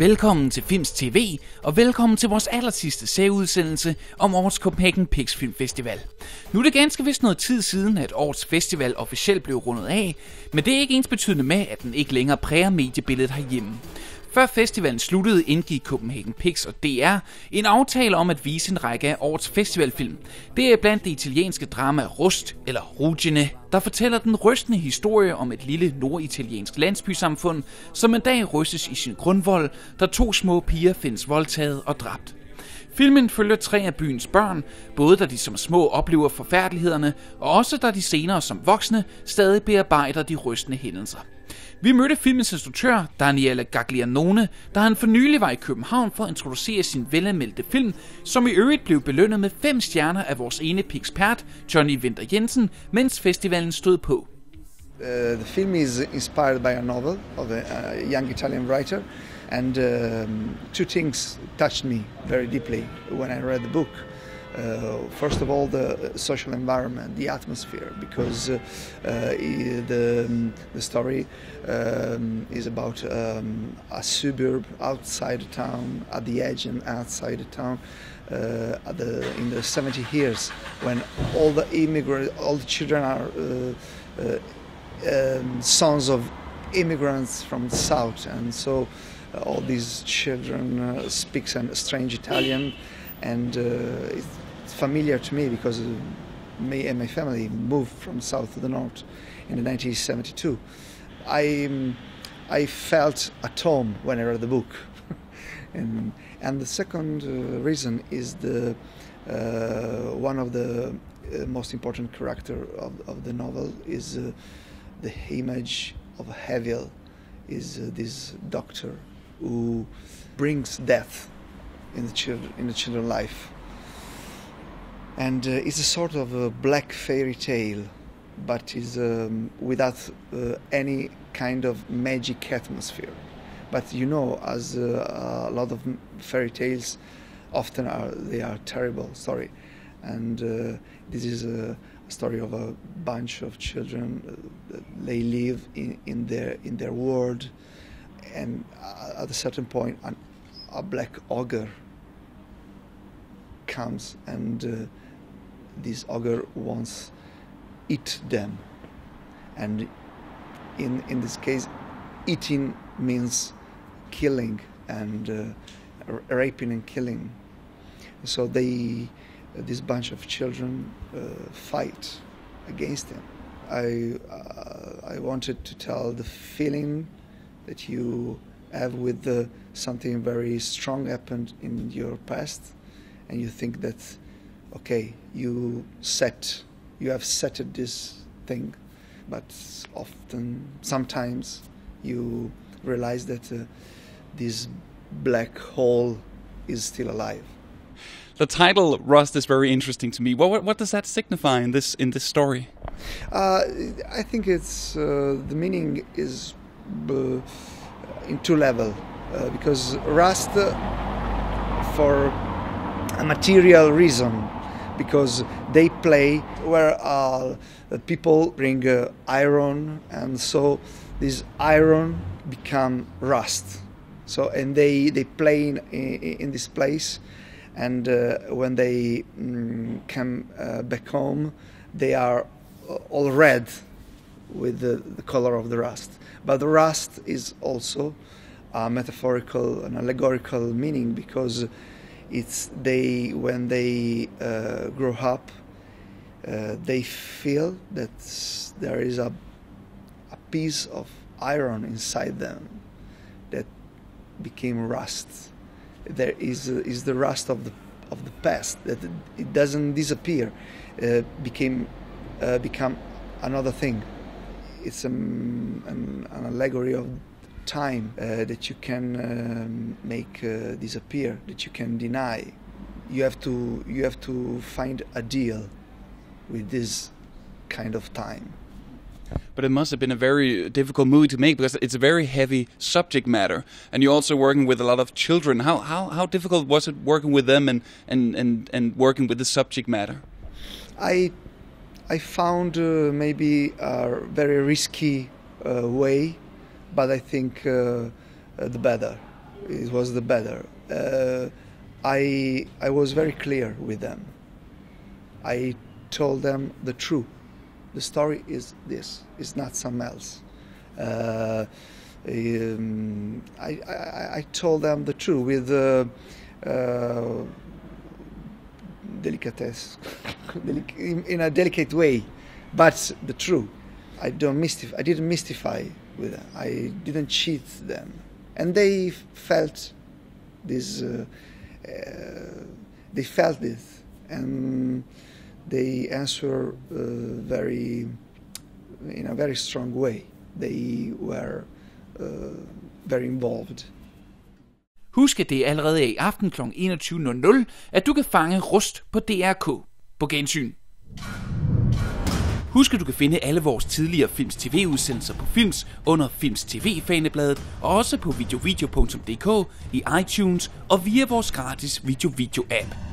Velkommen til Films TV, og velkommen til vores allersidste særudsendelse om årets CPH PIX-filmfestival. Nu er det ganske vist noget tid siden, at årets festival officielt blev rundet af, men det er ikke ensbetydende med, at den ikke længere præger mediebilledet herhjemme. Før festivalen sluttede, indgik CPH PIX og DR en aftale om at vise en række af årets festivalfilm. Det er blandt det italienske drama Rystes, eller rundede, der fortæller den rystende historie om et lille norditaliensk landsbysamfund, som en dag rystes i sin grundvold, da to små piger findes voldtaget og dræbt. Filmen følger 3 af byens børn, både da de som små oplever forfærdelighederne, og også da de senere som voksne stadig bearbejder de rystende hændelser. Vi mødte filmens instruktør, Daniele Gaglianone, da han for nylig var i København for at introducere sin velanmeldte film, som i øvrigt blev belønnet med 5 stjerner af vores ene ekspert, Vinther Jensen, mens festivalen stod på. The film is inspired by a novel of a young Italian writer, and 2 things touched me very deeply when I read the book. First of all, the social environment, the atmosphere, because the story is about a suburb outside the town, at the edge and outside the town, in the 70 years, when all the children are sons of immigrants from the south, and so all these children speak a strange Italian, and it's familiar to me because me and my family moved from south to the north in 1972. I felt at home when I read the book, and the second reason is the one of the most important character of the novel is the image of Herhjemme, is this doctor who brings death in the children's life, and it's a sort of a black fairy tale, but is without any kind of magic atmosphere. But you know, as a lot of fairy tales often are terrible story, and this is a story of a bunch of children. They live in their world, and at a certain point, a black ogre comes, and this ogre wants eat them, and in this case, eating means killing and raping and killing. So this bunch of children fight against him. I wanted to tell the feeling that you have with something very strong happened in your past, and you think that, okay, you have settled this thing, but sometimes you realize that this black hole is still alive. The title Rust is very interesting to me. What does that signify in this story? I think it's the meaning is in 2 levels, because rust for a material reason, because they play where people bring iron, and so this iron become rust. So and they play in this place, and when they come back home, they are all red with the color of the rust. But the rust is also a metaphorical and allegorical meaning, because when they grow up, they feel that there is a piece of iron inside them that became rust. There is the rust of the past, that it doesn't disappear, become another thing. It's an allegory of time that you can make disappear, that you can deny. You have to find a deal with this kind of time. But it must have been a very difficult movie to make, because it's a very heavy subject matter, and you're also working with a lot of children. How difficult was it working with them and working with the subject matter? I found maybe a very risky way, but I think the better, it was the better. I was very clear with them. I told them the truth. The story is this. It's not some else. I told them the truth with delicatesse, in a delicate way, but the truth. I didn't mystify with them. I didn't cheat them, and they felt this. They felt this, and they answered in a very strong way. They were very involved. Husk, at det allerede er i aften kl. 21.00, at du kan fange Rust på DRK. På gensyn. Husk, at du kan finde alle vores tidligere Films TV-udsendelser på Films under Films TV-fanebladet, og også på videovideo.dk, i iTunes og via vores gratis video-app.